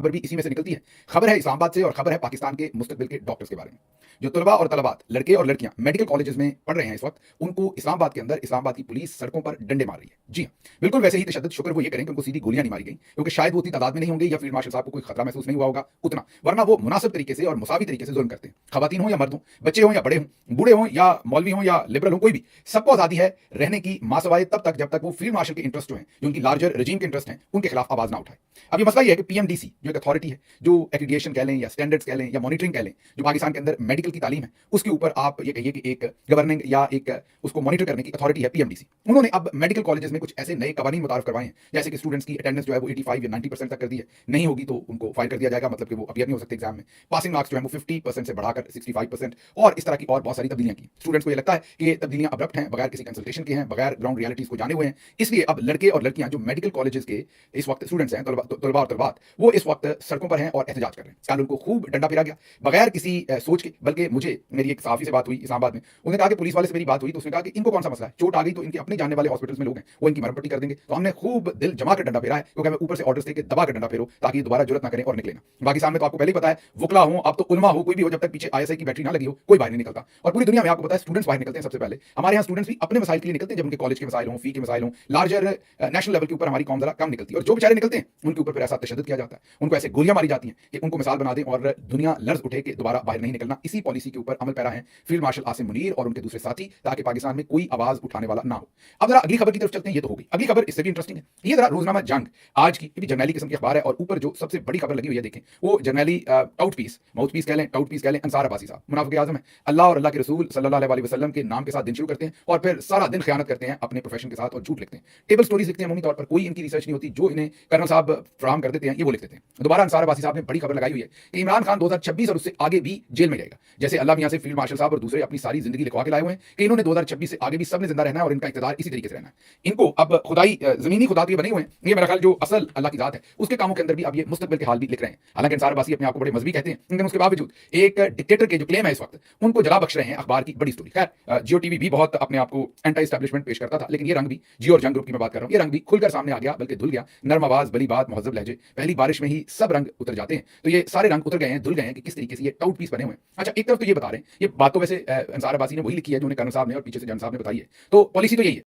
खबर भी इसी में से निकलती है। खबर है इस्लामाबाद से और खबर है पाकिस्तान के मुस्तकबिल के डॉक्टर्स के बारे में। जो तलबा और तलबात, लड़के और लड़कियां मेडिकल कॉलेजेस में पढ़ रहे हैं इस वक्त, उनको इस्लामाबाद के अंदर इस्लामाबाद की पुलिस सड़कों पर डंडे मार रही है। जी हाँ, बिल्कुल वैसे ही तशद्दुद। शुक्र वो ये करें कि उनको सीधी गोलियां नहीं मारी गई, क्योंकि शायद वो उतनी तादाद में नहीं होंगे या फील्ड मार्शल साहब को कोई खतरा महसूस नहीं हुआ होगा उतना, वरना वो मुनासिब तरीके से और मुसावी तरीके से जुल्म करते हैं। खवातीन हो या मर्द हो, बच्चे हो या बड़े हों, बूढ़े हों या मौलवी हों या लिबरल हो, कोई भी, सबको आजादी है रहने की मासवाए तब तक जब तक वो फील्ड मार्शल के इंटरेस्ट जो हैं, जो उनकी लार्जर रजीम के इंटरेस्ट हैं, उनके खिलाफ आवाज ना उठाए। अब ये मसला ये है कि पीएमडीसी जो एक अथॉरिटी है, जो एक्रीडिएशन कह लें या स्टैंडर्ड्स कह लें या मॉनिटरिंग कह लें, जो पाकिस्तान के अंदर मेडिकल की तालीम है, उसके ऊपर आप ये कहिए कि एक गवर्निंग या एक उसको मॉनिटर करने की अथॉरिटी है पीएमडीसी। उन्होंने अब मेडिकल कॉलेजेस में कुछ ऐसे नए कवानीन मुतारफ करवाए हैं, जैसे कि स्टूडेंट्स की अटेंडेंस जो है वो 85 या 90% तक कर दी है, नहीं होगी तो उनको फाइल कर दिया जाएगा, मतलब कि वो अपीयर नहीं हो सकते एग्जाम में। पासिंग मार्क्स जो है वो 50% से बढ़ाकर 65%, और इस तरह की और बहुत सारी तब्दीलियां की। स्टूडेंट्स को ये लगता है कि ये तब्दीलियां अब्रप्ट हैं, बगैर किसी कंसल्टेशन के हैं, बगैर ग्राउंड रियलिटीज को जाने हुए हैं, इसलिए अब लड़के और लड़कियां जो मेडिकल कॉलेजेस के इस वक्त स्टूडेंट्स हैं, तलबा और तलबात, वो इस वक्त सड़कों पर हैं और एहतजाज कर रहे हैं। कानून को खूब डंडा फिरा गया बगैर किसी सोच के। बल्कि मुझे मेरी एक सहाफी से बात हुई इस्लामाबाद में, उसने कहा कि पुलिस वाले से मेरी बात हुई तो उसने कहा कि इनको कौन सा मसला है, चोट आ गई तो इनके अपने जानने वाले हॉस्पिटल्स में लोग हैं, वो इनकी मरम्मत पट्टी कर देंगे। तो हमने खूब दिल जमा कर डंडा फेरा है, क्योंकि हमें ऊपर से ऑर्डर्स थे कि दबा कर डंडा फेरो ताकि ये दोबारा जरूरत ना करें और निकले ना। बाकी सामने तो आपको पहले ही पता है, वुकला हो, अब तो उलमा हो, कोई भी हो, जब तक पीछे आईएसआई की बैटरी ना लगी हो, कोई बाहर नहीं निकलता। और पूरी दुनिया में आपको पता है स्टूडेंट्स बाहर निकलते हैं सबसे पहले। हमारे यहाँ स्टूडेंट्स भी अपने मसाइल के लिए निकलते हैं, जब उनके कॉलेज के मसाइल हों, फी के मसाइल हों, लार्जर नेशनल लेवल के ऊपर हमारी कौम जरा कम निकलती है। और जो बेचारे निकलते हैं उनके ऊपर फिर ऐसा तशद्दुद किया जाता है, उनको ऐसे गोलियां मारी जाती हैं कि उनको मिसाल बना दें और दुनिया लर्ज उठे कि दोबारा बाहर नहीं निकलना। इसी पॉलिसी के ऊपर अमल पैरा है फील्ड मार्शल आसिम मुनीर और उनके दूसरे साथी, ताकि पाकिस्तान में कोई आवाज उठाने वाला ना हो। अब जरा अगली खबर की तरफ चलते हैं। ये तो होगी, अगली खबर इससे भी इंटरेस्टिंग है। ये जरा रोजनामा जंग आज की, ये भी जर्नैली किस्म की अखबार है, और ऊपर जो सबसे बड़ी खबर लगी हुई है देखें, वो जर्नैली टाउट पीस, माउथ पीस कह लें, टाउट पीस कह लें, अंसार अब्बासी साहब मुनाफिक आजम है। अल्लाह और अल्लाह के रसूल सल्लल्लाहु अलैहि वसल्लम के नाम के साथ दिन शुरू करते हैं और फिर सारा दिन खयानत करते हैं अपने प्रोफेशन के साथ और झूठ लिखते हैं, टेबल स्टोरीज लिखते हैं। अमूमी तौर पर कोई इनकी रिसर्च नहीं होती, जो इन्हें कर्नल साहब फराहम कर देते हैं ये वो लिख देते हैं। दोबारा अंसार अब्बासी साहब ने बड़ी खबर लगाई हुई है कि इमरान खान 2026 और उससे आगे भी जेल में रहेगा। जैसे अल्लाह मियां से फील्ड मार्शल साहब और दूसरे अपनी सारी जिंदगी लिखवा के लाए हुए हैं कि इन्होंने 2026 से आगे भी सबने जिंदा रहना है और इनका इक़्तिदार इसी तरीके से रहना है। इनको अब खुदाई जमीनी खुदा तो ये बने हुए हैं, ये मेरा ख्याल जो असल अल्लाह की जात है उसके कामों के अंदर भी अब ये मुस्तकबिल के हाल भी लिख रहे हैं। हालांकि अंसार अब्बासी अपने आप को बड़े मजहबी कहते हैं, लेकिन उसके बावजूद एक डिक्टेटर के जो क्लेम है इस वक्त, उनको जला बख्श रहे हैं अखबार की बड़ी स्टोरी। खैर जियो टीवी भी बहुत अपने आप को एंटी एस्टैब्लिशमेंट पेश करता था, लेकिन ये रंग भी, जियो और जंग ग्रुप की मैं बात कर रहा हूं, ये रंग भी खुलकर सामने आ गया, बल्कि धुल गया। नर्म आवाज, बली बात, मुहज्जब लहजे, पहली बारिश में ही सब रंग उतर जाते हैं। तो ये सारे रंग उतर गए हैं, धुल गए हैं कि किस तरीके से ये टाउट पीस बने हुए हैं। अच्छा, एक तरफ तो ये बता रहे हैं, ये बात तो वैसे अंसार अब्बासी ने वही लिखी है जो उन्हें कर्नल साहब ने और पीछे से जन साहब ने बताई है, तो पॉलिसी तो यही है